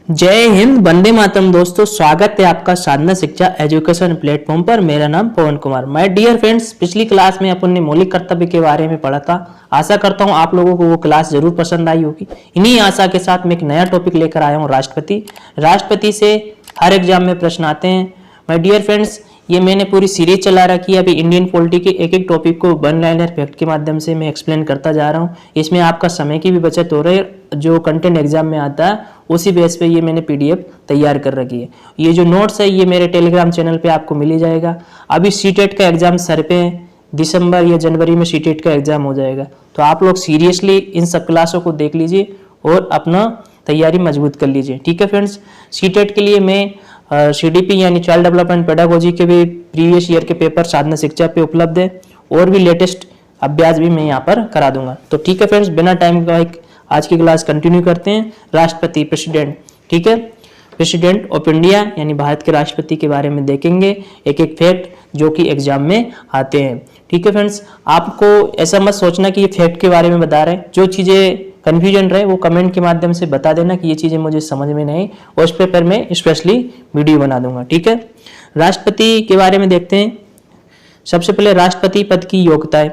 जय हिंद, वंदे मातरम। दोस्तों, स्वागत है आपका साधना शिक्षा एजुकेशन प्लेटफॉर्म पर। मेरा नाम पवन कुमार। माय डियर फ्रेंड्स, पिछली क्लास में अपन ने मौलिक कर्तव्य के बारे में पढ़ा था। आशा करता हूं आप लोगों को वो क्लास जरूर पसंद आई होगी। इन्हीं आशा के साथ मैं एक नया टॉपिक लेकर आया हूं, राष्ट्रपति से हर एग्जाम में प्रश्न आते हैं। माय डियर फ्रेंड्स, ये मैंने पूरी सीरीज चला रखी है। अभी इंडियन पॉलिटी के एक एक टॉपिक को वन लाइनर फैक्ट के माध्यम से मैं एक्सप्लेन करता जा रहा हूँ। इसमें आपका समय की भी बचत हो रही है। जो कंटेंट एग्जाम में आता है उसी बेस पे ये मैंने पीडीएफ तैयार कर रखी है। ये जो नोट्स है ये मेरे टेलीग्राम चैनल पे आपको मिल ही जाएगा। अभी सीटेट का एग्जाम सर पे है, दिसंबर या जनवरी में सीटेट का एग्जाम हो जाएगा। तो आप लोग सीरियसली इन सब क्लासों को देख लीजिए और अपना तैयारी मजबूत कर लीजिए। ठीक है फ्रेंड्स, सीटेट के लिए मैं सीडीपी यानी चाइल्ड डेवलपमेंट पेडागोजी के भी प्रीवियस ईयर के पेपर साधना शिक्षा पे उपलब्ध है और भी लेटेस्ट अभ्यास भी मैं यहाँ पर करा दूंगा। तो ठीक है फ्रेंड्स, बिना टाइम का आज की क्लास कंटिन्यू करते हैं। राष्ट्रपति, प्रेसिडेंट, ठीक है, प्रेसिडेंट ऑफ इंडिया यानी भारत के राष्ट्रपति के बारे में देखेंगे एक एक फैक्ट जो कि एग्जाम में आते हैं। ठीक है फ्रेंड्स, आपको ऐसा मत सोचना कि ये फैक्ट के बारे में बता रहे हैं। जो चीजें कंफ्यूजन रहे वो कमेंट के माध्यम से बता देना कि ये चीजें मुझे समझ में नहीं, और उस पर मैं स्पेशली वीडियो बना दूंगा। ठीक है, राष्ट्रपति के बारे में देखते हैं। सबसे पहले राष्ट्रपति पद की योग्यताएं।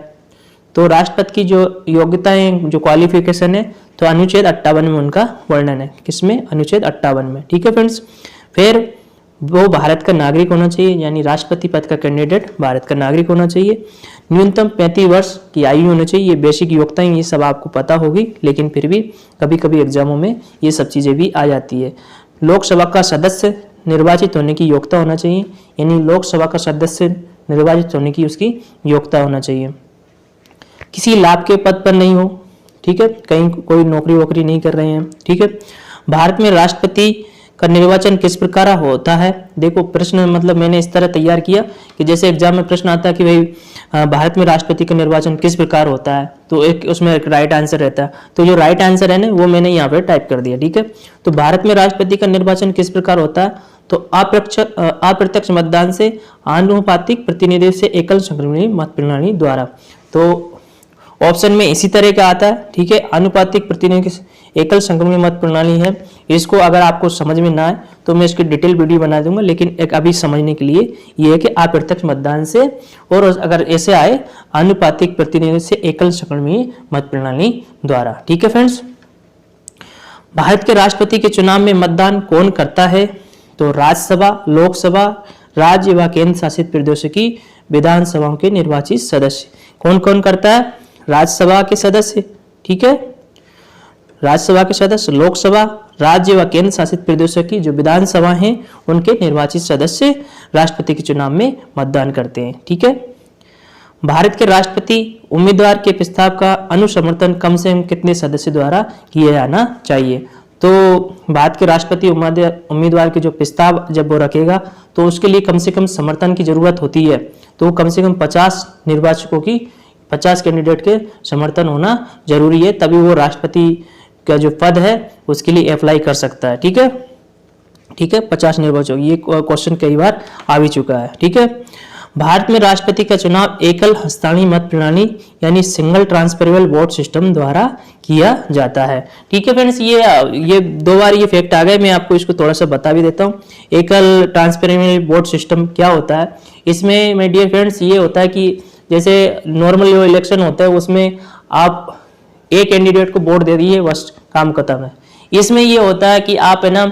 तो राष्ट्रपति की जो योग्यताएं, जो क्वालिफिकेशन है, तो अनुच्छेद 58 में उनका वर्णन है। किसमें? अनुच्छेद 58 में। ठीक है फ्रेंड्स, फिर वो भारत का नागरिक होना चाहिए, यानी राष्ट्रपति पद का कैंडिडेट भारत का नागरिक होना चाहिए। न्यूनतम 35 वर्ष की आयु होनी चाहिए। ये बेसिक योग्यताएं, ये सब आपको पता होगी, लेकिन फिर भी कभी कभी एग्जामों में ये सब चीजें भी आ जाती है। लोकसभा का सदस्य निर्वाचित होने की योग्यता होना चाहिए, यानी लोकसभा का सदस्य निर्वाचित होने की उसकी योग्यता होना चाहिए। किसी लाभ के पद पर नहीं हो, ठीक है, कहीं कोई नौकरी वोकरी नहीं कर रहे हैं। ठीक है, भारत में राष्ट्रपति का निर्वाचन किस प्रकार होता है? देखो, प्रश्न मतलब मैंने इस तरह तैयार किया कि जैसे एग्जाम में प्रश्न आता है कि भाई भारत में राष्ट्रपति का निर्वाचन किस प्रकार होता है, तो एक उसमें एक राइट आंसर रहता है। तो जो राइट आंसर है ना वो मैंने यहाँ पे टाइप कर दिया। ठीक है, तो भारत में राष्ट्रपति का निर्वाचन किस प्रकार होता है? तो अप्रत्यक्ष मतदान से, आनुपातिक प्रतिनिधित्व से, एकल संक्रमणीय मत प्रणाली द्वारा। तो ऑप्शन में इसी तरह का आता है। ठीक है, आनुपातिक प्रतिनिधि एकल संक्रमणीय मत प्रणाली है। इसको अगर आपको समझ में ना आए तो मैं इसकी डिटेल वीडियो बना दूंगा, लेकिन एक अभी समझने के लिए ये है कि अप्रत्यक्ष मतदान से, और अगर ऐसे आए आनुपातिक प्रतिनिधि से, एकल संक्रमणीय मत प्रणाली द्वारा। ठीक है फ्रेंड्स, भारत के राष्ट्रपति के चुनाव में मतदान कौन करता है? तो राज्यसभा, लोकसभा, राज्य व केंद्र शासित प्रदेशों की विधानसभाओं के निर्वाचित सदस्य। कौन कौन करता है? राज्यसभा के सदस्य, ठीक है, राज्यसभा के सदस्य, लोकसभा, राज्य व केंद्र शासित प्रदेशों की जो विधानसभा हैं उनके निर्वाचित सदस्य राष्ट्रपति के चुनाव में मतदान करते हैं। ठीक है, भारत के राष्ट्रपति उम्मीदवार के प्रस्ताव का अनुसमर्थन कम से कम कितने सदस्य द्वारा किया जाना चाहिए? तो भारत के राष्ट्रपति उम्मीदवार के जो प्रस्ताव जब वो रखेगा तो उसके लिए कम से कम समर्थन की जरूरत होती है। तो कम से कम 50 निर्वाचकों की, 50 कैंडिडेट के समर्थन होना जरूरी है, तभी वो राष्ट्रपति का जो पद है उसके लिए अप्लाई कर सकता है। ठीक है, ठीक है, 50 निर्वाचक, ये क्वेश्चन कई बार आ भी चुका है। ठीक है, भारत में राष्ट्रपति का चुनाव एकल हस्ताक्षर मत प्रणाली यानी सिंगल ट्रांसफरेबल वोट सिस्टम द्वारा किया जाता है। ठीक है फ्रेंड्स, ये दो बार ये फैक्ट आ गए, मैं आपको इसको थोड़ा सा बता भी देता हूँ। एकल ट्रांसफरेबल वोट सिस्टम क्या होता है? इसमें माय डियर फ्रेंड्स ये होता है कि जैसे नॉर्मल जो इलेक्शन होता है उसमें आप एक कैंडिडेट को वोट दे दिए, बस काम खत्म है। इसमें ये होता है कि आप है ना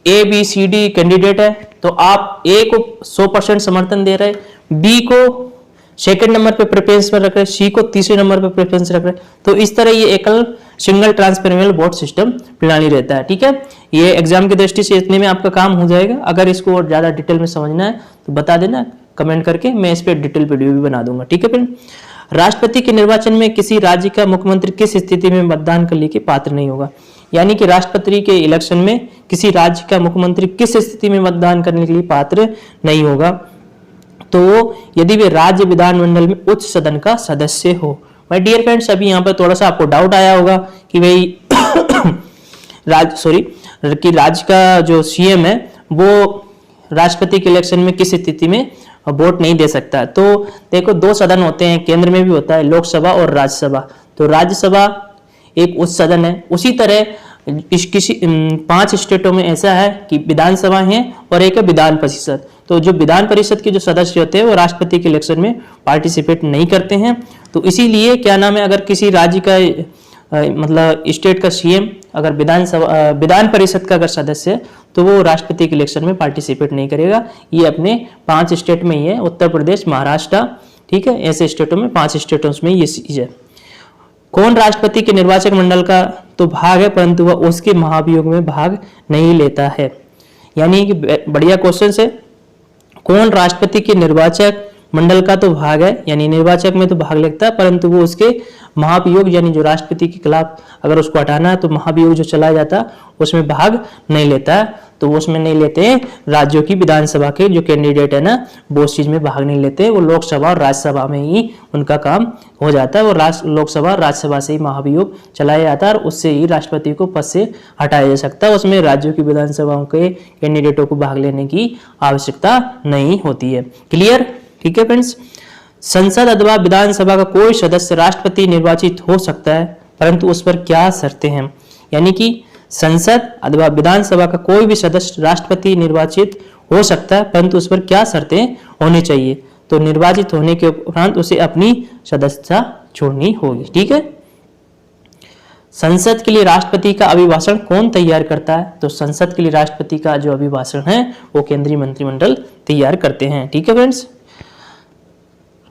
A B C D candidate है, तो आप ए को 100% समर्थन दे रहे, बी को सेकंड नंबर पे प्रेफरेंस पर रख रहे, सी को तीसरे नंबर पे प्रेफरेंस रख रहे। तो इस तरह ये एकल सिंगल ट्रांसफरेबल वोट सिस्टम प्रणाली रहता है। ठीक है, ये एग्जाम की दृष्टि से इतने में आपका काम हो जाएगा। अगर इसको और ज्यादा डिटेल में समझना है तो बता देना कमेंट करके, मैं इस पर डिटेल वीडियो भी बना दूंगा। ठीक है फ्रेंड, राष्ट्रपति के निर्वाचन में किसी राज्य का मुख्यमंत्री किस स्थिति में मतदान करने के पात्र नहीं होगा? यानी कि राष्ट्रपति के इलेक्शन में किसी राज्य का मुख्यमंत्री किस स्थिति में मतदान करने के लिए पात्र नहीं होगा? तो यदि वे राज्य विधानमंडल में उच्च सदन का सदस्य हो। माय डियर फ्रेंड्स, अभी यहाँ पर थोड़ा सा आपको डाउट आया होगा कि भाई राज्य का जो सीएम है वो राष्ट्रपति के इलेक्शन में किस स्थिति में वोट नहीं दे सकता। तो देखो, दो सदन होते हैं, केंद्र में भी होता है लोकसभा और राज्यसभा। तो राज्यसभा एक उच्च सदन है, उसी तरह किसी 5 स्टेटों में ऐसा है कि विधानसभा है और एक है विधान परिषद। तो जो विधान परिषद के जो सदस्य होते हैं वो राष्ट्रपति के इलेक्शन में पार्टिसिपेट नहीं करते हैं। तो इसीलिए क्या नाम है, अगर किसी राज्य का मतलब स्टेट का सीएम अगर विधान परिषद का अगर सदस्य है तो वो राष्ट्रपति के इलेक्शन में पार्टिसिपेट नहीं करेगा। ये अपने 5 स्टेट में ही है, उत्तर प्रदेश, महाराष्ट्र, ठीक है, ऐसे स्टेटों में 5 स्टेटों में ये चीज है। कौन राष्ट्रपति के निर्वाचक मंडल का तो भाग है परंतु वह उसके महाभियोग में भाग नहीं लेता है। यानी कि बढ़िया क्वेश्चन है, कौन राष्ट्रपति के निर्वाचक मंडल का तो भाग है, यानी निर्वाचक में तो भाग लेता है परंतु वो उसके महाभियोग यानी जो राष्ट्रपति के खिलाफ अगर उसको हटाना है तो महाभियोग जो चलाया जाता है उसमें भाग नहीं लेता है। तो वो उसमें नहीं लेते हैं, राज्यों की विधानसभा के जो कैंडिडेट है ना वो उस चीज में भाग नहीं लेते, वो लोकसभा और राज्यसभा में ही उनका काम हो जाता है। वो लोकसभा और राज्यसभा से ही महाभियोग चलाया जाता है और उससे ही राष्ट्रपति को पद से हटाया जा सकता है। उसमें राज्यों की विधानसभाओं के कैंडिडेटों को भाग लेने की आवश्यकता नहीं होती है। क्लियर, ठीक है फ्रेंड्स। संसद अथवा विधानसभा का कोई सदस्य राष्ट्रपति निर्वाचित हो सकता है परंतु उस पर क्या शर्तें हैं। यानी कि संसद अथवा विधानसभा का कोई भी सदस्य राष्ट्रपति निर्वाचित हो सकता है परंतु उस पर क्या शर्तें होनी चाहिए। तो निर्वाचित होने के उपरांत उसे अपनी सदस्यता छोड़नी होगी, ठीक है। संसद के लिए राष्ट्रपति का अभिभाषण कौन तैयार करता है। तो संसद के लिए राष्ट्रपति का जो अभिभाषण है वो केंद्रीय मंत्रिमंडल तैयार करते हैं, ठीक है फ्रेंड्स।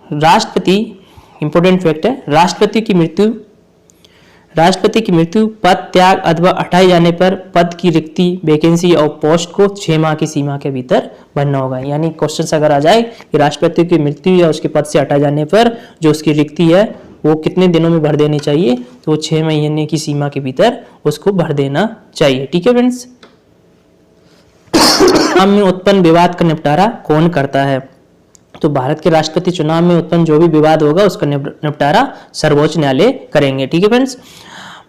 राष्ट्रपति, इंपोर्टेंट फैक्ट है, राष्ट्रपति की मृत्यु, पद त्याग अथवा हटाए जाने पर पद की रिक्ति, वैकेंसी और पोस्ट को 6 माह की सीमा के भीतर भरना होगा। यानी क्वेश्चन अगर आ जाए कि राष्ट्रपति की मृत्यु या उसके पद से हटाए जाने पर जो उसकी रिक्ति है वो कितने दिनों में भर देनी चाहिए, तो वो 6 महीने की सीमा के भीतर उसको भर देना चाहिए, ठीक है फ्रेंड्स। चुनाव में उत्पन्न विवाद का निपटारा कौन करता है। तो भारत के राष्ट्रपति चुनाव में उत्पन्न जो भी विवाद होगा उसका निपटारा सर्वोच्च न्यायालय करेंगे, ठीक है फ्रेंड्स।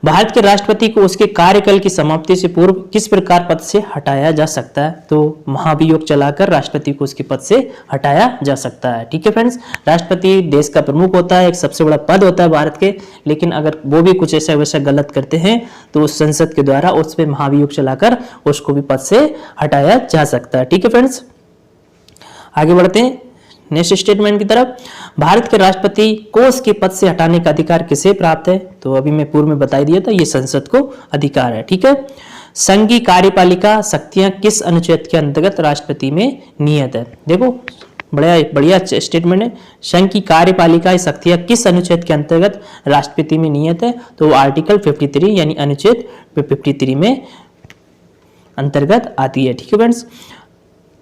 भारत के राष्ट्रपति को उसके कार्यकाल की समाप्ति से पूर्व किस प्रकार पद से हटाया जा सकता है। तो महाभियोग चलाकर राष्ट्रपति को उसके पद से हटाया जा सकता है, ठीक है फ्रेंड्स। राष्ट्रपति देश का प्रमुख होता है, एक सबसे बड़ा पद होता है भारत के, लेकिन अगर वो भी कुछ ऐसा वैसा गलत करते हैं तो उस संसद के द्वारा उस पर महाभियोग चलाकर उसको भी पद से हटाया जा सकता है, ठीक है फ्रेंड्स। आगे बढ़ते हैं नेक्स्ट स्टेटमेंट की तरफ। भारत के राष्ट्रपति को उसके पद से हटाने का अधिकार किसे प्राप्त है। तो अभी मैं पूर्व में बता दिया था, ये संसद को अधिकार है, ठीक है। संघ की कार्यपालिका शक्तियां किस अनुच्छेद के अंतर्गत राष्ट्रपति में नियत है। देखो बढ़िया स्टेटमेंट है। संघ की कार्यपालिका शक्तियां किस अनुच्छेद के अंतर्गत राष्ट्रपति में नियत है। तो आर्टिकल 53 यानी अनुच्छेद 53 में अंतर्गत आती है, ठीक है फ्रेंड्स।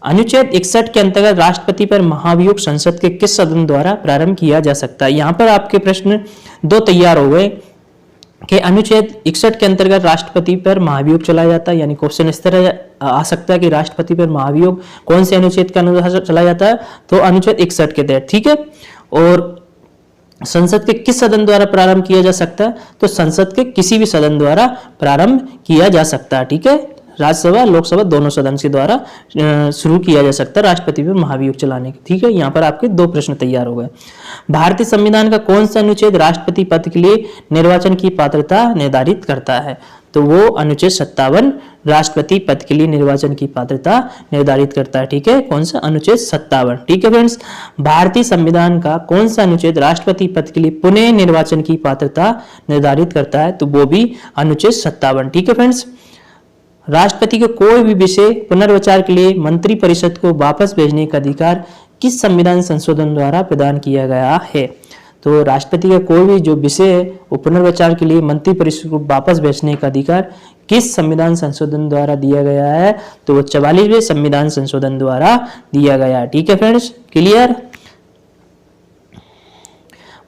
अनुच्छेद 61 के अंतर्गत राष्ट्रपति पर महाभियोग संसद के किस सदन द्वारा प्रारंभ किया जा सकता है। यहाँ पर आपके प्रश्न 2 तैयार हो गए कि अनुच्छेद 61 के अंतर्गत राष्ट्रपति पर महाभियोग चलाया जाता है, यानी क्वेश्चन इस तरह आ सकता है कि राष्ट्रपति पर महाभियोग कौन से अनुच्छेद के अनुसार चलाया जाता है। तो अनुच्छेद 61 के तहत, ठीक है। और संसद के किस सदन द्वारा प्रारंभ किया जा सकता है। तो संसद के किसी भी सदन द्वारा प्रारंभ किया जा सकता है, ठीक है। राज्यसभा लोकसभा दोनों सदन के द्वारा शुरू किया जा सकता है राष्ट्रपति पर महाभियोग चलाने की, ठीक है। यहाँ पर आपके 2 प्रश्न तैयार हो गए। भारतीय संविधान का कौन सा अनुच्छेद राष्ट्रपति पद के लिए निर्वाचन की पात्रता निर्धारित करता है। तो वो अनुच्छेद 57 राष्ट्रपति पद के लिए निर्वाचन की पात्रता निर्धारित करता है, ठीक है। कौन सा, अनुच्छेद 57, ठीक है फ्रेंड्स। भारतीय संविधान का कौन सा अनुच्छेद राष्ट्रपति पद के लिए पुनः निर्वाचन की पात्रता निर्धारित करता है। तो वो भी अनुच्छेद 57, ठीक है फ्रेंड्स। राष्ट्रपति को कोई भी विषय पुनर्विचार के लिए मंत्रिपरिषद को वापस भेजने का अधिकार किस संविधान संशोधन द्वारा प्रदान किया गया है। तो राष्ट्रपति का कोई भी जो विषय है वो पुनर्विचार के लिए मंत्रिपरिषद को वापस भेजने का अधिकार किस संविधान संशोधन द्वारा दिया गया है। तो वो 44वें संविधान संशोधन द्वारा दिया गया है, ठीक है फ्रेंड्स। क्लियर।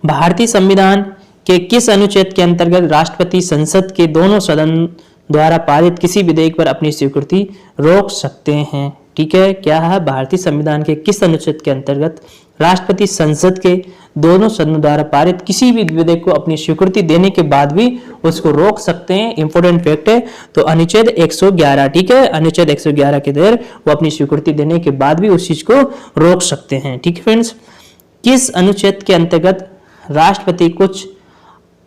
भारतीय संविधान के किस अनुच्छेद के अंतर्गत राष्ट्रपति संसद के दोनों सदन द्वारा पारित किसी विधेयक पर अपनी स्वीकृति रोक सकते हैं, ठीक है। क्या है, भारतीय संविधान के किस अनुच्छेद के अंतर्गत राष्ट्रपति संसद के दोनों सदनों द्वारा पारित किसी भी विधेयक को अपनी स्वीकृति देने के बाद भी उसको रोक सकते हैं। इंपोर्टेंट फैक्ट है। तो अनुच्छेद 111, ठीक है। अनुच्छेद 111 के तहत वो अपनी स्वीकृति देने के बाद भी उस चीज को रोक सकते हैं, ठीक है फ्रेंड्स। किस अनुच्छेद के अंतर्गत राष्ट्रपति कुछ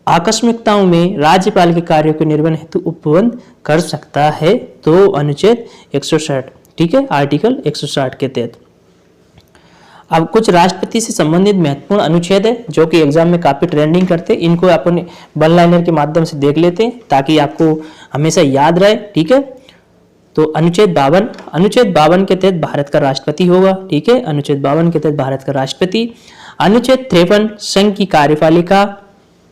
आकस्मिकताओं में राज्यपाल के कार्यों के निर्वहन हेतु उपबंध कर सकता है, तो अनुच्छेद 160, ठीक है, आर्टिकल 160 के तहत। अब कुछ राष्ट्रपति से संबंधित महत्वपूर्ण अनुच्छेद है जो कि एग्जाम में काफी ट्रेंडिंग करते हैं, इनको अपन वन लाइनर के माध्यम से देख लेते हैं ताकि आपको हमेशा याद रहे, ठीक है। तो अनुच्छेद 52 के तहत भारत का राष्ट्रपति होगा, ठीक है, अनुच्छेद 52 के तहत भारत का राष्ट्रपति। अनुच्छेद 53 संघ की कार्यपालिका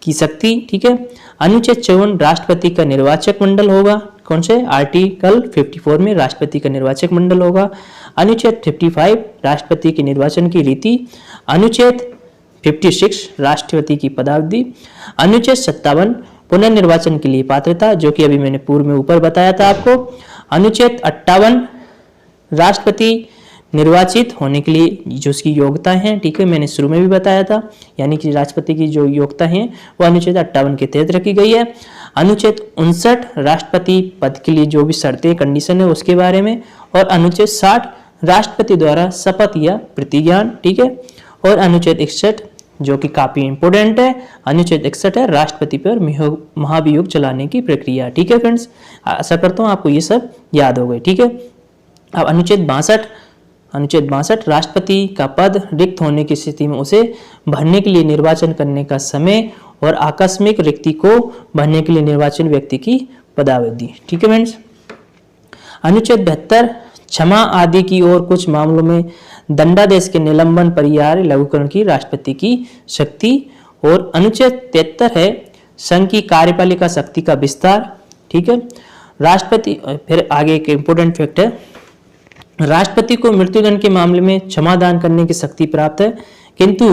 की शक्ति, ठीक है। अनुच्छेद 54 राष्ट्रपति का निर्वाचक मंडल होगा, कौन से, आर्टिकल 54 में राष्ट्रपति का निर्वाचक मंडल होगा। अनुच्छेद 55 राष्ट्रपति के निर्वाचन की रीति। अनुच्छेद 56 राष्ट्रपति की पदावधि। अनुच्छेद 57 पुनर्निर्वाचन के लिए पात्रता, जो कि अभी मैंने पूर्व में ऊपर बताया था आपको। अनुच्छेद 58 राष्ट्रपति निर्वाचित होने के लिए जो उसकी योग्यता है, ठीक है, मैंने शुरू में भी बताया था, यानी कि राष्ट्रपति की जो योग्यता है वो अनुच्छेद 58 के तहत रखी गई है। अनुच्छेद 59 राष्ट्रपति पद के लिए जो भी शर्तें कंडीशन है उसके बारे में। और अनुच्छेद 60 राष्ट्रपति द्वारा शपथ या प्रतिज्ञान, ठीक है। और अनुच्छेद 61 जो कि काफी इंपोर्टेंट है, अनुच्छेद 61 है राष्ट्रपति पर महाभियोग चलाने की प्रक्रिया, ठीक है फ्रेंड्स। आशा करता हूँ आपको ये सब याद हो गए, ठीक है। अब अनुच्छेद 62 राष्ट्रपति का पद रिक्त होने की स्थिति में उसे भरने के लिए निर्वाचन करने का समय और आकस्मिक रिक्ति को भरने के लिए निर्वाचन व्यक्ति की पदावधि, ठीक है फ्रेंड्स। अनुच्छेद 72 क्षमा आदि की और कुछ मामलों में दंडादेश के निलंबन परिहार लघुकरण की राष्ट्रपति की शक्ति। और अनुच्छेद 73 है संघ की कार्यपालिका शक्ति का विस्तार, ठीक है। राष्ट्रपति, फिर आगे एक इंपोर्टेंट फैक्ट है, राष्ट्रपति को मृत्युदंड के मामले में क्षमादान करने की शक्ति प्राप्त है, किंतु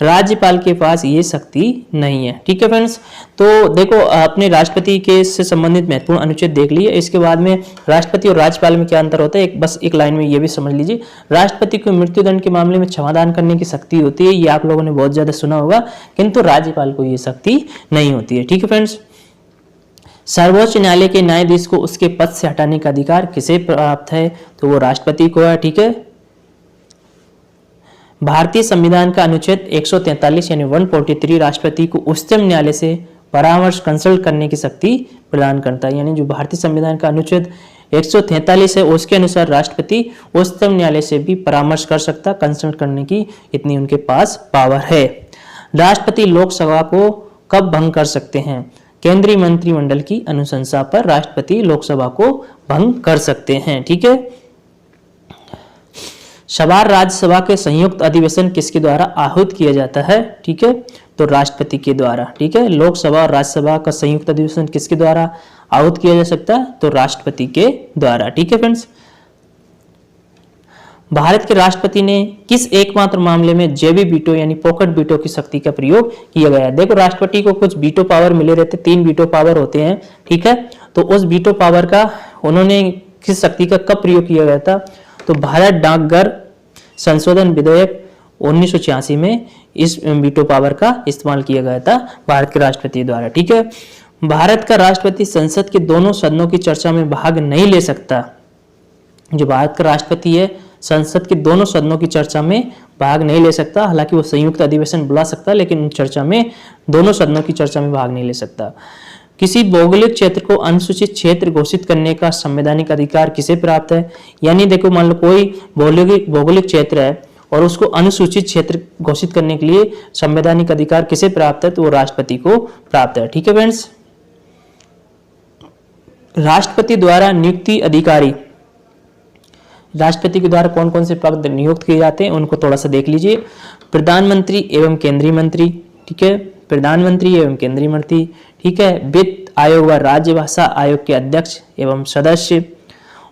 राज्यपाल के पास ये शक्ति नहीं है, ठीक है फ्रेंड्स। तो देखो अपने राष्ट्रपति के से संबंधित महत्वपूर्ण अनुच्छेद देख लिए। इसके बाद में राष्ट्रपति और राज्यपाल में क्या अंतर होता है, बस एक लाइन में ये भी समझ लीजिए। राष्ट्रपति को मृत्युदंड के मामले में क्षमादान करने की शक्ति होती है, ये आप लोगों ने बहुत ज्यादा सुना होगा, किंतु राज्यपाल को ये शक्ति नहीं होती है, ठीक है फ्रेंड्स। सर्वोच्च न्यायालय के न्यायाधीश को उसके पद से हटाने का अधिकार किसे प्राप्त है, तो वो राष्ट्रपति को है, ठीक है। भारतीय संविधान का अनुच्छेद 143 यानी 143 राष्ट्रपति को उच्चतम न्यायालय से परामर्श कंसल्ट करने की शक्ति प्रदान करता है, यानी जो भारतीय संविधान का अनुच्छेद 143 है उसके अनुसार राष्ट्रपति उच्चतम न्यायालय से भी परामर्श कर सकता, कंसल्ट करने की इतनी उनके पास पावर है। राष्ट्रपति लोकसभा को कब भंग कर सकते हैं, केंद्रीय मंत्रिमंडल की अनुशंसा पर राष्ट्रपति लोकसभा को भंग कर सकते हैं, ठीक है। सभा राज्यसभा के संयुक्त अधिवेशन किसके द्वारा आहूत किया जाता है, ठीक है, तो राष्ट्रपति के द्वारा, ठीक है। लोकसभा और राज्यसभा का संयुक्त अधिवेशन किसके द्वारा आहूत किया जा सकता है, तो राष्ट्रपति के द्वारा, ठीक है फ्रेंड्स। भारत के राष्ट्रपति ने किस एकमात्र मामले में जेबी वीटो यानी पॉकेट वीटो की शक्ति का प्रयोग किया गया है। देखो राष्ट्रपति को कुछ वीटो पावर मिले रहते, 3 वीटो पावर होते हैं, ठीक है। तो उस वीटो पावर का उन्होंने किस शक्ति का कब प्रयोग किया गया था, तो भारत डाकघर संशोधन विधेयक 1986 में इस वीटो पावर का इस्तेमाल किया गया था भारत के राष्ट्रपति द्वारा, ठीक है। भारत का राष्ट्रपति संसद के दोनों सदनों की चर्चा में भाग नहीं ले सकता। जो भारत का राष्ट्रपति है संसद के दोनों सदनों की चर्चा में भाग नहीं ले सकता, हालांकि वो संयुक्त अधिवेशन बुला सकता है, लेकिन चर्चा में दोनों सदनों की चर्चा में भाग नहीं ले सकता। किसी भौगोलिक क्षेत्र को अनुसूचित क्षेत्र घोषित करने का संवैधानिक अधिकार किसे प्राप्त है, यानी देखो मान लो कोई भौगोलिक क्षेत्र है और उसको अनुसूचित क्षेत्र घोषित करने के लिए संवैधानिक अधिकार किसे प्राप्त है, तो वो राष्ट्रपति को प्राप्त है, ठीक है फ्रेंड्स। राष्ट्रपति द्वारा नियुक्ति अधिकारी, राष्ट्रपति के द्वारा कौन कौन से पद नियुक्त किए जाते हैं उनको थोड़ा सा देख लीजिए। प्रधानमंत्री एवं केंद्रीय मंत्री, ठीक है, प्रधानमंत्री एवं केंद्रीय मंत्री, ठीक है। वित्त आयोग व राज्य भाषा आयोग के अध्यक्ष एवं सदस्य,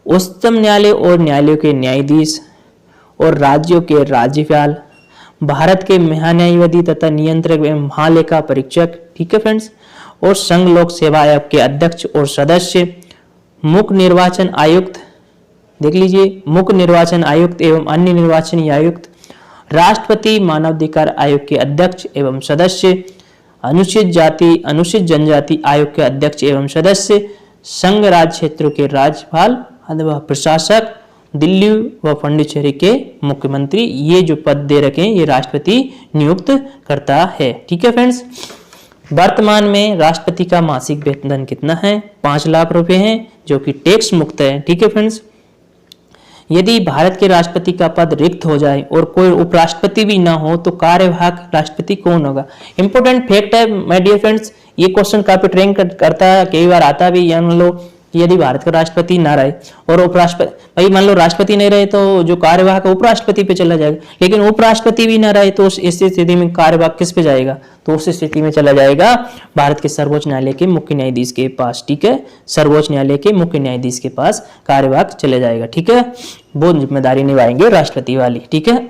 उच्चतम न्यायालय और न्यायालयों के न्यायाधीश और राज्यों के राज्यपाल, भारत के महान्यायवादी तथा नियंत्रक एवं महालेखा परीक्षक, ठीक है फ्रेंड्स। और संघ लोक सेवा आयोग के अध्यक्ष और सदस्य, मुख्य निर्वाचन आयुक्त, देख लीजिए मुख्य निर्वाचन आयुक्त एवं अन्य निर्वाचन आयुक्त, राष्ट्रपति मानवाधिकार आयोग के अध्यक्ष एवं सदस्य, अनुसूचित जाति अनुसूचित जनजाति आयोग के अध्यक्ष एवं सदस्य, संघ राज्य क्षेत्रों के राज्यपाल अथवा प्रशासक, दिल्ली व पांडिचेरी के मुख्यमंत्री, ये जो पद दे रखे हैं ये राष्ट्रपति नियुक्त करता है, ठीक है फ्रेंड्स। वर्तमान में राष्ट्रपति का मासिक वेतन कितना है? 5 लाख रुपए है, जो कि टैक्स मुक्त है। ठीक है फ्रेंड्स, यदि भारत के राष्ट्रपति का पद रिक्त हो जाए और कोई उपराष्ट्रपति भी ना हो तो कार्यवाहक राष्ट्रपति कौन होगा? इंपॉर्टेंट फैक्ट है माय डियर फ्रेंड्स, ये क्वेश्चन काफी ट्रेंड करता है, कई बार आता भी। या मान लो कि यदि भारत का राष्ट्रपति ना रहे और उपराष्ट्रपति, भाई मान लो राष्ट्रपति नहीं रहे तो जो कार्यवाहक उपराष्ट्रपति पे चला जाएगा, लेकिन उपराष्ट्रपति भी ना रहे तो उस स्थिति में कार्यवाहक किस पे जाएगा? तो उस स्थिति में चला जाएगा भारत के सर्वोच्च न्यायालय के मुख्य न्यायाधीश के पास। ठीक है, सर्वोच्च न्यायालय के मुख्य न्यायाधीश के पास कार्यवाहक चले जाएगा। ठीक है, वो जिम्मेदारी निभाएंगे राष्ट्रपति वाली। ठीक है,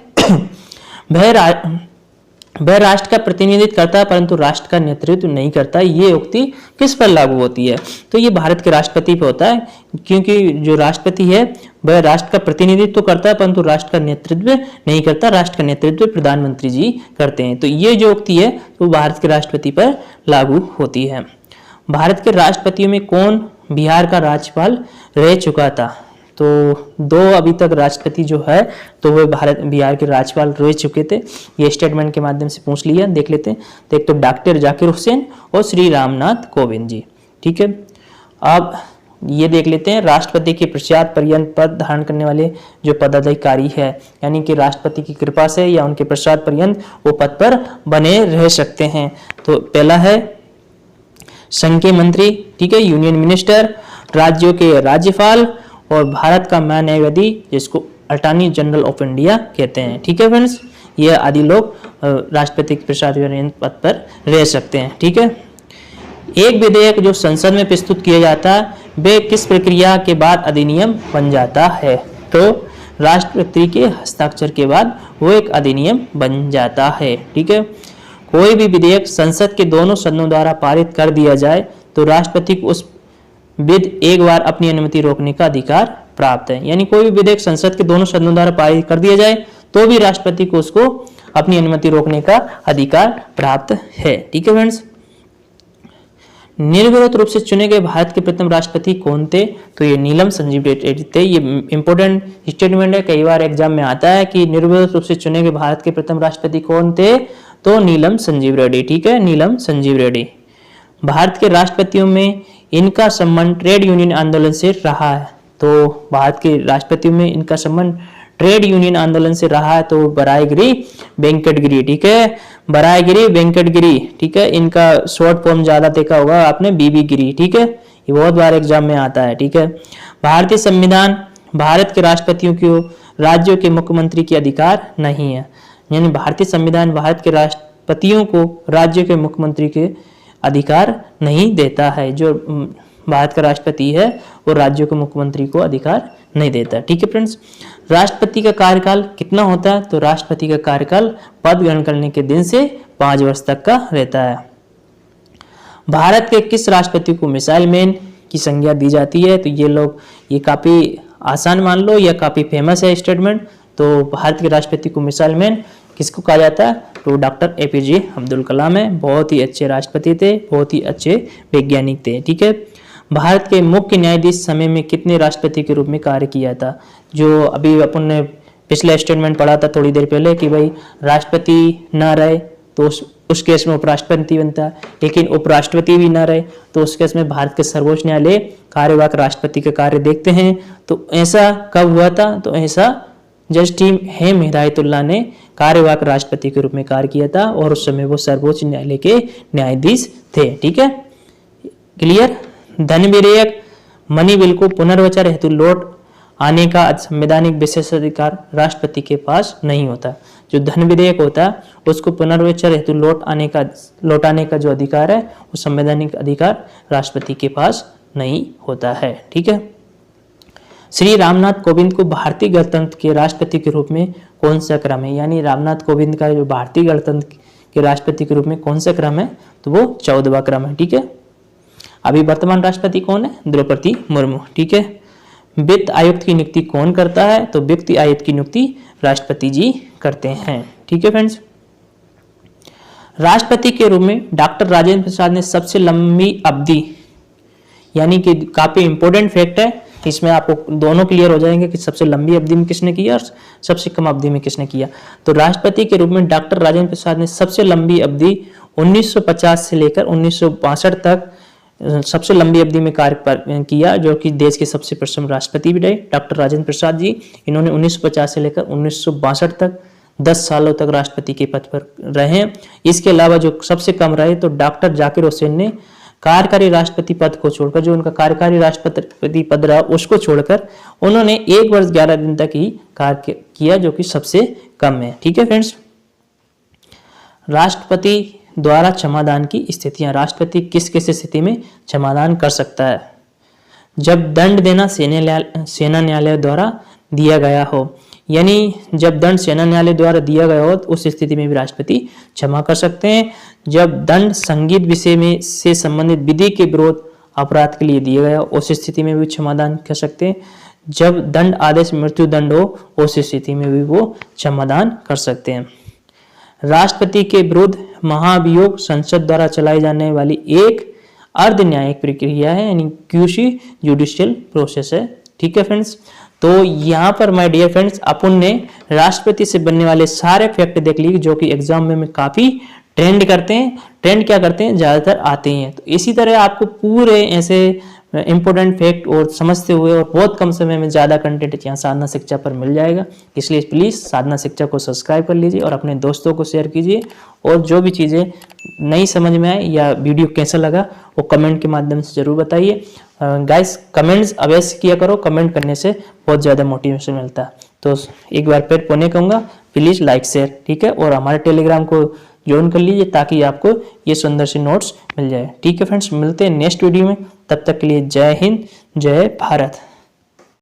वह राष्ट्र का प्रतिनिधित्व करता है परंतु राष्ट्र का नेतृत्व नहीं करता। ये उक्ति किस पर लागू होती है? तो ये भारत के राष्ट्रपति पे होता है, क्योंकि जो राष्ट्रपति है वह राष्ट्र का प्रतिनिधित्व करता है परंतु राष्ट्र का नेतृत्व नहीं करता। राष्ट्र का नेतृत्व प्रधानमंत्री जी करते हैं। तो ये जो उक्ति है वो भारत के राष्ट्रपति पर लागू होती है। भारत के राष्ट्रपतियों में कौन बिहार का राज्यपाल रह चुका था? तो 2 अभी तक राष्ट्रपति जो है तो वे बिहार के राज्यपाल रह चुके थे। ये स्टेटमेंट के माध्यम से पूछ लिया, देख लेते हैं। तो एक तो डॉक्टर जाकिर हुसैन और श्री रामनाथ कोविंद जी। ठीक है, अब ये देख लेते हैं राष्ट्रपति के पश्चात पर्यंत पद धारण करने वाले जो पदाधिकारी है, यानी कि राष्ट्रपति की कृपा से या उनके पश्चात पर्यंत वो पद पर बने रह सकते हैं। तो पहला है संघ के मंत्री, ठीक है, यूनियन मिनिस्टर, राज्यों के राज्यपाल और भारत का महान न्यायवादी जिसको अटॉर्नी जनरल ऑफ इंडिया कहते हैं। ठीक है फ्रेंड्स, ये आदि लोग राष्ट्रपति के पश्चात पद पर रह सकते हैं। ठीक है, एक विधेयक जो संसद में प्रस्तुत किया जाता है वे किस प्रक्रिया के बाद अधिनियम बन जाता है? तो राष्ट्रपति के हस्ताक्षर के बाद वो एक अधिनियम बन जाता है। ठीक है, कोई भी विधेयक संसद के दोनों सदनों द्वारा पारित कर दिया जाए तो राष्ट्रपति को उस विध एक बार अपनी अनुमति रोकने का अधिकार प्राप्त है। यानी कोई भी विधेयक संसद के दोनों सदनों द्वारा पारित कर दिया जाए तो भी राष्ट्रपति को उसको अपनी अनुमति रोकने का अधिकार प्राप्त है। ठीक है फ्रेंड्स, निर्विरोध रूप से चुने गए भारत के प्रथम राष्ट्रपति कौन थे? तो ये नीलम संजीव रेड्डी थे। ये इंपॉर्टेंट स्टेटमेंट है, कई बार एग्जाम में आता है कि निर्विरोध रूप से चुने गए भारत के प्रथम राष्ट्रपति कौन थे? तो नीलम संजीव रेड्डी। ठीक है, नीलम संजीव रेड्डी। भारत के राष्ट्रपतियों में इनका संबंध ट्रेड यूनियन आंदोलन से रहा है। तो भारत के राष्ट्रपतियों में इनका संबंध ट्रेड यूनियन आंदोलन से रहा है। तो बराईगिरी वेंकटगिरी। ठीक है, बराईगिरी वेंकटगिरी। ठीक है, इनका शॉर्ट फॉर्म ज्यादा देखा होगा आपने, बीबी गिरी। ठीक है, ये बहुत बार एग्जाम में आता है। ठीक है, भारतीय संविधान भारत के राष्ट्रपतियों को राज्यों के मुख्यमंत्री के अधिकार नहीं है। यानी भारतीय संविधान भारत के राष्ट्रपतियों को राज्यों के मुख्यमंत्री के अधिकार नहीं देता है। जो भारत का राष्ट्रपति है वो राज्यों के मुख्यमंत्री को अधिकार नहीं देता। ठीक है फ्रेंड्स, राष्ट्रपति का कार्यकाल कितना होता है? तो राष्ट्रपति का कार्यकाल पद ग्रहण करने के दिन से 5 वर्ष तक का रहता है। भारत के किस राष्ट्रपति को मिसाइल मैन की संज्ञा दी जाती है? तो ये काफी आसान मान लो या काफी फेमस है स्टेटमेंट। तो भारत के राष्ट्रपति को मिसाइल मैन किसको कहा जाता है? तो डॉक्टर APJ अब्दुल कलाम है। बहुत ही अच्छे राष्ट्रपति थे, बहुत ही अच्छे वैज्ञानिक थे। ठीक है, भारत के मुख्य न्यायाधीश समय में कितने राष्ट्रपति के रूप में कार्य किया था? जो अभी अपन ने पिछले स्टेटमेंट पढ़ा था थोड़ी देर पहले कि भाई राष्ट्रपति ना रहे तो उस केस में उपराष्ट्रपति बनता है, लेकिन उपराष्ट्रपति भी ना रहे तो उस केस में भारत के सर्वोच्च न्यायालय कार्यवाहक राष्ट्रपति का कार्य देखते हैं। तो ऐसा कब हुआ था? तो ऐसा जज टीम हेम हिदायतुल्लाह ने कार्यवाहक राष्ट्रपति के रूप में कार्य किया था और उस समय वो सर्वोच्च न्यायालय के न्यायाधीश थे। ठीक है, क्लियर। धन विधेयक मनी बिल को पुनर्विचार हेतु लौट आने का संवैधानिक विशेषाधिकार राष्ट्रपति के पास नहीं होता। जो धन विधेयक होता है उसको पुनर्विचार हेतु लौटाने का जो अधिकार है वो संवैधानिक अधिकार राष्ट्रपति के पास नहीं होता है। ठीक है, श्री रामनाथ कोविंद को भारतीय गणतंत्र के राष्ट्रपति के रूप में कौन सा क्रम है? यानी रामनाथ कोविंद का जो भारतीय गणतंत्र के राष्ट्रपति के रूप में कौन सा क्रम है? तो वो 14वां क्रम है। ठीक है, अभी वर्तमान राष्ट्रपति कौन है? द्रौपदी मुर्मू। ठीक है, वित्त आयुक्त की नियुक्ति कौन करता है? तो वित्त आयुक्त की नियुक्ति राष्ट्रपति जी करते हैं। ठीक है फ्रेंड्स, राष्ट्रपति के रूप में डॉक्टर राजेंद्र प्रसाद ने सबसे लंबी अवधि, यानी कि काफी इंपॉर्टेंट फैक्ट है, इसमें आपको दोनों क्लियर हो जाएंगे कि सबसे लंबी अवधि में किसने किया और सबसे कम अवधि में किसने किया। तो राष्ट्रपति के रूप में डॉक्टर राजेंद्र प्रसाद ने सबसे लंबी अवधि 1950 से लेकर 1962 तक सबसे लंबी अवधि में कार्य किया, जो कि देश के सबसे प्रथम राष्ट्रपति भी रहे डॉक्टर राजेंद्र प्रसाद जी। इन्होंने 1950 से लेकर 1962 तक 10 सालों तक राष्ट्रपति के पद पर रहे। इसके अलावा जो सबसे कम रहे तो डॉक्टर जाकिर हुसैन ने कार्यकारी राष्ट्रपति पद को छोड़कर, जो उनका कार्यकारी राष्ट्रपति पद रहा उसको छोड़कर उन्होंने 1 वर्ष 11 दिन तक ही कार्य किया, जो कि सबसे कम है। ठीक है फ्रेंड्स, राष्ट्रपति द्वारा क्षमादान की स्थितियां। राष्ट्रपति किस किस स्थिति में क्षमादान कर सकता है? जब दंड देना सेना न्यायालय द्वारा दिया गया हो, यानी जब दंड सेना न्यायालय द्वारा दिया गया हो तो उस स्थिति में भी राष्ट्रपति क्षमा कर सकते हैं। जब दंड संगीत विषय में से संबंधित विधि के विरोध अपराध के लिए दिया गया उस स्थिति में भी क्षमादान कर सकते हैं। जब दंड आदेश मृत्यु दंड हो उस स्थिति में भी वो क्षमादान कर सकते हैं। राष्ट्रपति के विरुद्ध महाभियोग संसद द्वारा चलाई जाने वाली एक अर्ध न्यायिक प्रक्रिया है, यानी क्यूसी जुडिशियल प्रोसेस है। ठीक है फ्रेंड्स, तो यहाँ पर माय डियर फ्रेंड्स अपन ने राष्ट्रपति से बनने वाले सारे फैक्ट देख लिए जो कि एग्जाम में काफी ट्रेंड करते हैं। ट्रेंड क्या करते हैं, ज्यादातर आते हैं। तो इसी तरह आपको पूरे ऐसे इंपॉर्टेंट फैक्ट और समझते हुए और बहुत कम समय में ज्यादा कंटेंट यहाँ साधना शिक्षा पर मिल जाएगा। इसलिए प्लीज साधना शिक्षा को सब्सक्राइब कर लीजिए और अपने दोस्तों को शेयर कीजिए। और जो भी चीजें नहीं समझ में आए या वीडियो कैसा लगा वो कमेंट के माध्यम से जरूर बताइए। गाइस कमेंट्स अवश्य किया करो, कमेंट करने से बहुत ज्यादा मोटिवेशन मिलता है। तो एक बार फिर पुनः कहूंगा, प्लीज लाइक शेयर, ठीक है, और हमारे टेलीग्राम को ज्वाइन कर लीजिए ताकि आपको ये सुंदर सी नोट्स मिल जाए। ठीक है फ्रेंड्स, मिलते हैं नेक्स्ट वीडियो में, तब तक के लिए जय हिंद, जय भारत।